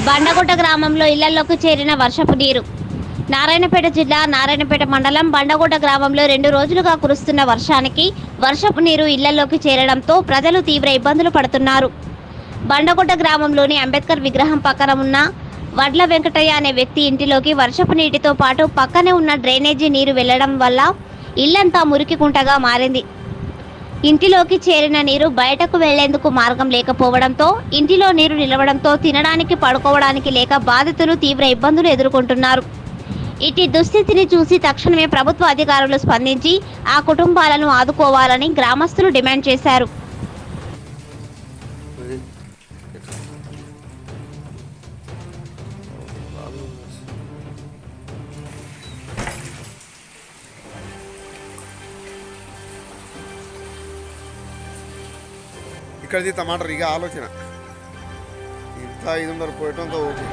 బండగుట్ట గ్రామంలో ఇళ్లలోకి చేరిన వర్షపు నీరు. నారాయణపేట జిల్లా నారాయణపేట మండలం బండగుట్ట గ్రామంలో 2 రోజులుగా కురుస్తున్న వర్షానికి వర్షపు నీరు ఇళ్లలోకి చేరడంతో ప్రజలు తీవ్ర ఇబ్బందులు పడుతున్నారు. బండగుట్ట గ్రామంలోని అంబేద్కర్ విగ్రహం పక్కన ఉన్న వడ్ల వెంకటయ్య అనే వ్యక్తి ఇంటిలోకి వర్షపు నీటితో పాటు పక్కనే ఉన్న డ్రైనేజీ నీరు వెళ్లడం వల్ల ఇల్లంతా మురికి కుంటగా మారింది. ఇంటిలోకి చేరిన నీరు బయటకు వెళ్లేందుకు మార్గం లేకపోవడంతో ఇంటిలో నీరు నిలవడంతో తినడానికి పడుకోవడానికి లేక బాధితులు తీవ్ర ఇబ్బందులు ఎదుర్కొంటున్నారు. ఇటు దుస్థితిని చూసి తక్షణమే ప్రభుత్వ అధికారులు స్పందించి ఆ కుటుంబాలను ఆదుకోవాలని గ్రామస్తులు డిమాండ్ చేశారు. ఇక్కడ టమాటర్ ಈಗ ಆಲೋಚನೆ ಇಂಥ 500 పోయటంతో ఓకే.